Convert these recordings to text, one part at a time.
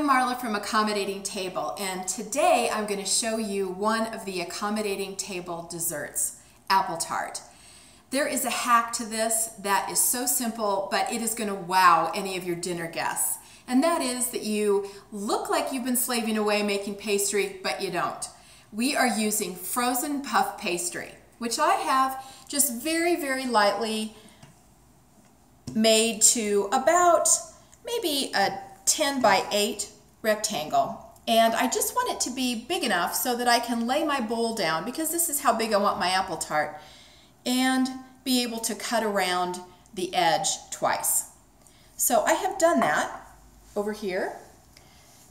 I'm Marla from Accommodating Table, and today I'm going to show you one of the Accommodating Table desserts, apple tart. There is a hack to this that is so simple, but it is going to wow any of your dinner guests. And that is that you look like you've been slaving away making pastry, but you don't. We are using frozen puff pastry, which I have just very, very lightly made to about maybe a 10 by 8 rectangle, and I just want it to be big enough so that I can lay my bowl down, because this is how big I want my apple tart, and be able to cut around the edge twice. So I have done that over here,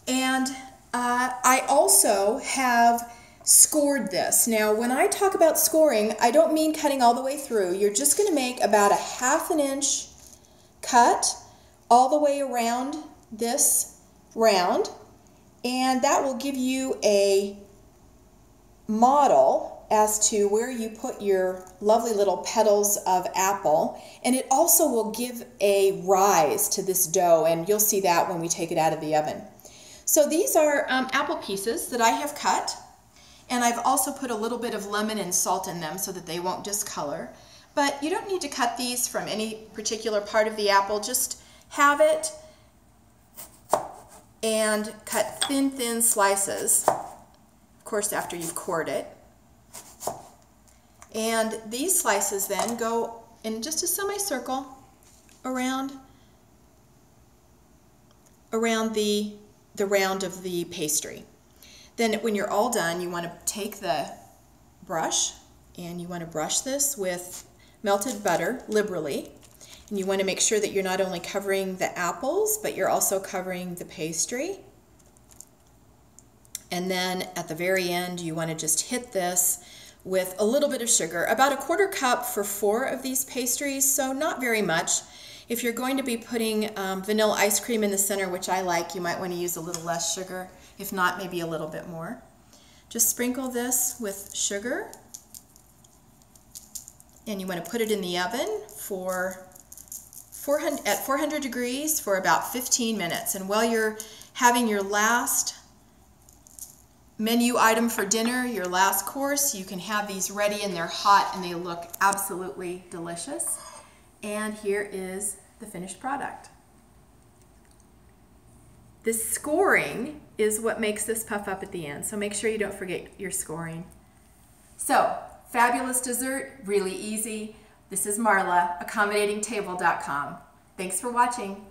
and I also have scored this. Now when I talk about scoring, I don't mean cutting all the way through. You're just going to make about a 1/2 inch cut all the way around this round, and that will give you a model as to where you put your lovely little petals of apple, and it also will give a rise to this dough, and you'll see that when we take it out of the oven. So these are apple pieces that I have cut, and I've also put a little bit of lemon and salt in them so that they won't discolor. But you don't need to cut these from any particular part of the apple. Just have it and cut thin slices, of course after you've cored it. And these slices then go in just a semicircle around the round of the pastry. Then when you're all done, you want to take the brush and you want to brush this with melted butter liberally. And you want to make sure that you're not only covering the apples, but you're also covering the pastry. And then at the very end, you want to just hit this with a little bit of sugar, about a 1/4 cup for 4 of these pastries, so not very much. If you're going to be putting vanilla ice cream in the center, which I like, you might want to use a little less sugar. If not, maybe a little bit more. Just sprinkle this with sugar, and you want to put it in the oven for 400 degrees for about 15 minutes. And while you're having your last menu item for dinner, your last course, you can have these ready, and they're hot and they look absolutely delicious. And here is the finished product. This scoring is what makes this puff up at the end, so make sure you don't forget your scoring. So, fabulous dessert, really easy. This is Marla, accommodatingtable.com. Thanks for watching.